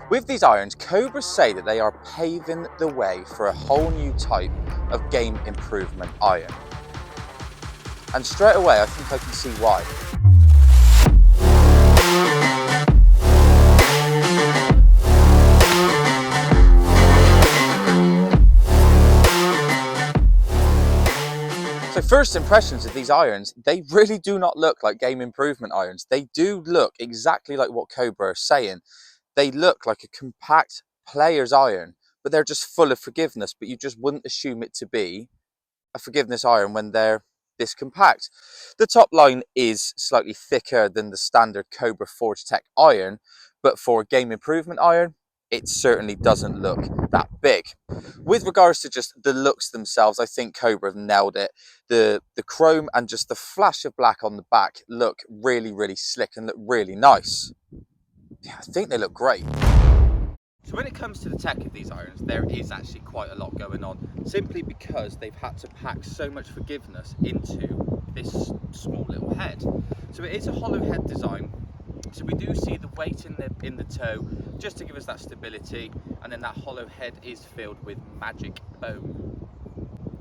With these irons, Cobra say that they are paving the way for a whole new type of game improvement iron. And straight away, I think I can see why. So first impressions of these irons, they really do not look like game improvement irons. They do look exactly like what Cobra are saying. They look like a compact player's iron, but they're just full of forgiveness, but you just wouldn't assume it to be a forgiveness iron when they're this compact. The top line is slightly thicker than the standard Cobra Forged TEC iron, but for a game improvement iron, it certainly doesn't look that big. With regards to just the looks themselves, I think Cobra have nailed it. The chrome and just the flash of black on the back look really, really slick and look really nice. Yeah, I think they look great. So when it comes to the tech of these irons, there is actually quite a lot going on, simply because they've had to pack so much forgiveness into this small little head. So it is a hollow head design. So we do see the weight in the toe just to give us that stability, and then that hollow head is filled with magic foam.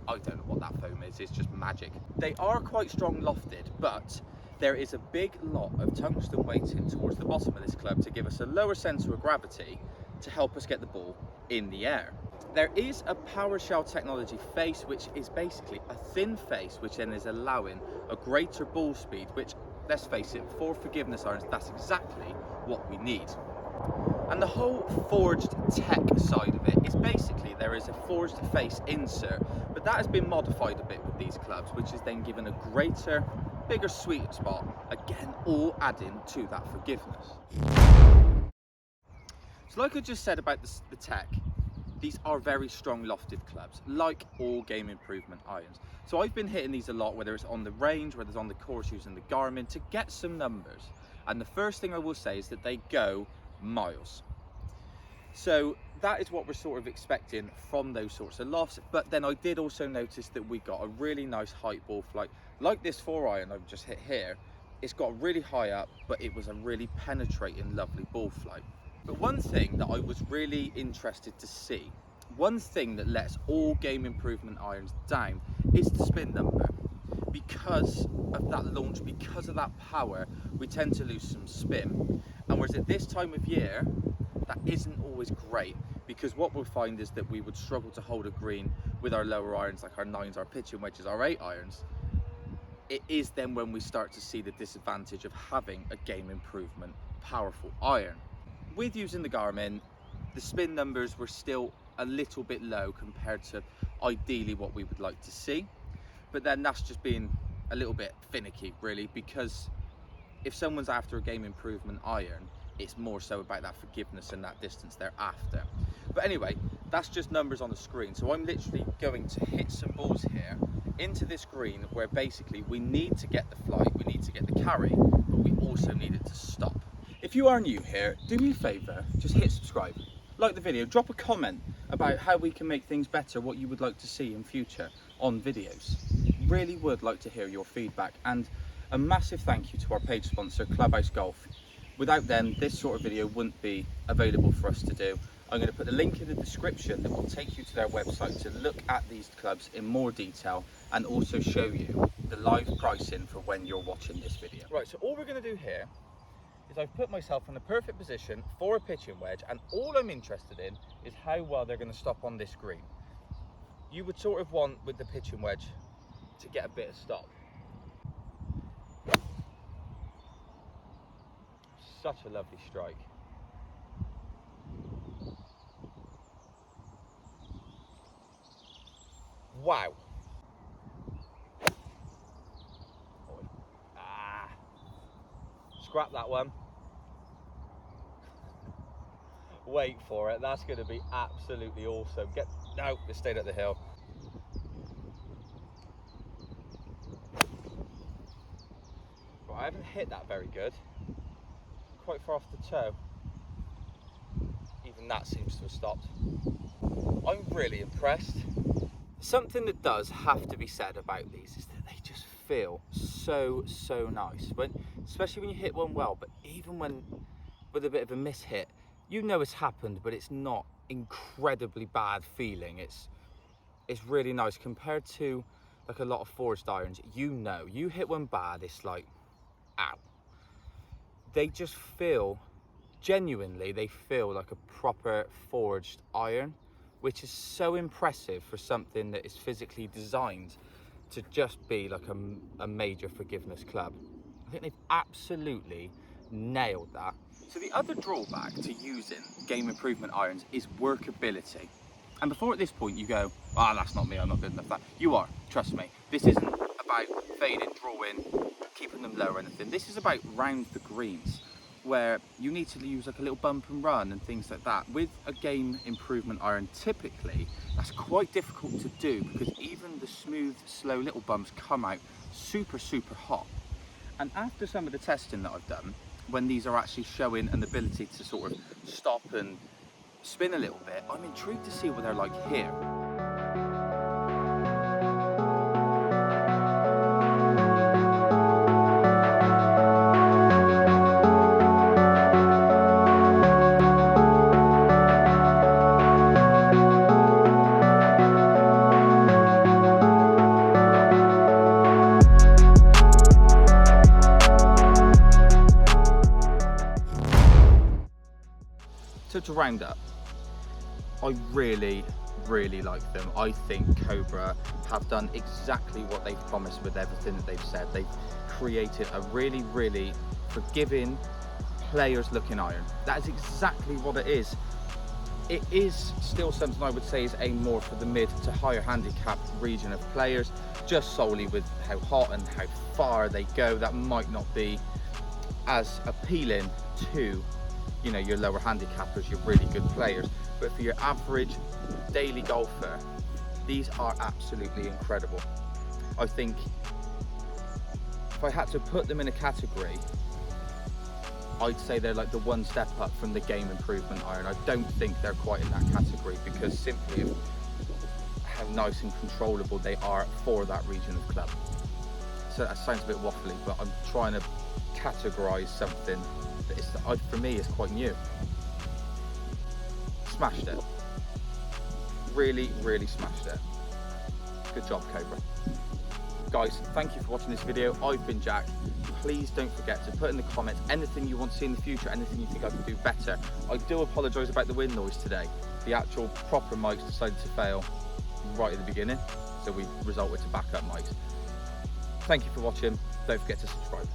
I don't know what that foam is, it's just magic. They are quite strong lofted, but there is a big lot of tungsten weighting towards the bottom of this club to give us a lower centre of gravity to help us get the ball in the air. There is a PWRSHELL technology face, which is basically a thin face, which then is allowing a greater ball speed, which, let's face it, for forgiveness irons, that's exactly what we need. And the whole Forged TEC side of it is basically there is a forged face insert, but that has been modified a bit with these clubs, which is then given a greater, bigger sweet spot, again, all adding to that forgiveness. So like I just said about the TEC, these are very strong lofted clubs, like all game improvement irons. So I've been hitting these a lot, whether it's on the range, whether it's on the course using the Garmin, to get some numbers. And the first thing I will say is that they go miles. So that is what we're sort of expecting from those sorts of lofts. But then I did also notice that we got a really nice height ball flight, like this 4 iron I've just hit here. It's got really high up, but it was a really penetrating, lovely ball flight. But one thing that I was really interested to see, one thing that lets all game improvement irons down, is the spin number. Because of that launch, because of that power, we tend to lose some spin. And whereas at this time of year, that isn't always great, because what we'll find is that we would struggle to hold a green with our lower irons, like our 9s, our pitching wedges, our 8 irons. It is then when we start to see the disadvantage of having a game improvement powerful iron. With using the Garmin, the spin numbers were still a little bit low compared to ideally what we would like to see. But then that's just being a little bit finicky, really, because if someone's after a game improvement iron, it's more so about that forgiveness and that distance they're after. But anyway, that's just numbers on the screen. So I'm literally going to hit some balls here into this green, where basically we need to get the flight, we need to get the carry, but we also need it to stop. If you are new here, do me a favour, just hit subscribe, like the video, drop a comment about how we can make things better, what you would like to see in future on videos. Really would like to hear your feedback, and a massive thank you to our page sponsor, Clubhouse Golf. Without them, this sort of video wouldn't be available for us to do. I'm going to put the link in the description that will take you to their website to look at these clubs in more detail, and also show you the live pricing for when you're watching this video. Right, so all we're going to do here is I've put myself in the perfect position for a pitching wedge, and all I'm interested in is how well they're going to stop on this green. You would sort of want, with the pitching wedge, to get a bit of stop. Such a lovely strike. Wow. Ah. Scrap that one. Wait for it, that's going to be absolutely awesome. No, it stayed at the hill. Right, I haven't hit that very good. Quite far off the toe. Even that seems to have stopped. I'm really impressed. Something that does have to be said about these is that they just feel so nice. Especially when you hit one well, but even when with a bit of a miss hit, you know it's happened, but it's not incredibly bad feeling. It's really nice compared to like a lot of forged irons. You know, you hit one bad, it's like, ow. They just feel, genuinely, they feel like a proper forged iron, which is so impressive for something that is physically designed to just be like a major forgiveness club. I think they've absolutely nailed that. So the other drawback to using game improvement irons is workability. And before at this point you go, ah, that's not me, I'm not good enough for that. You are, trust me. This isn't about fading, drawing, keeping them low or anything. This is about round the greens, where you need to use like a little bump and run and things like that. With a game improvement iron, typically, that's quite difficult to do because even the smooth, slow little bumps come out super, super hot. And after some of the testing that I've done, when these are actually showing an ability to sort of stop and spin a little bit, I'm intrigued to see what they're like here. So to round up, I really, really like them. I think Cobra have done exactly what they've promised with everything that they've said. They've created a really, really forgiving, players looking iron. That is exactly what it is. It is still something I would say is aimed more for the mid to higher handicap region of players, just solely with how hot and how far they go. That might not be as appealing to, you know, your lower handicappers, your really good players. But for your average daily golfer, these are absolutely incredible. I think if I had to put them in a category, I'd say they're like the one step up from the game improvement iron. I don't think they're quite in that category because simply of how nice and controllable they are for that region of club. So that sounds a bit waffly, but I'm trying to categorize something that is, for me, is quite new. Smashed it. Really, really smashed it. Good job, Cobra. Guys, thank you for watching this video. I've been Jack. Please don't forget to put in the comments anything you want to see in the future, anything you think I can do better. I do apologise about the wind noise today. The actual proper mics decided to fail right at the beginning, so we resorted to backup mics. Thank you for watching. Don't forget to subscribe.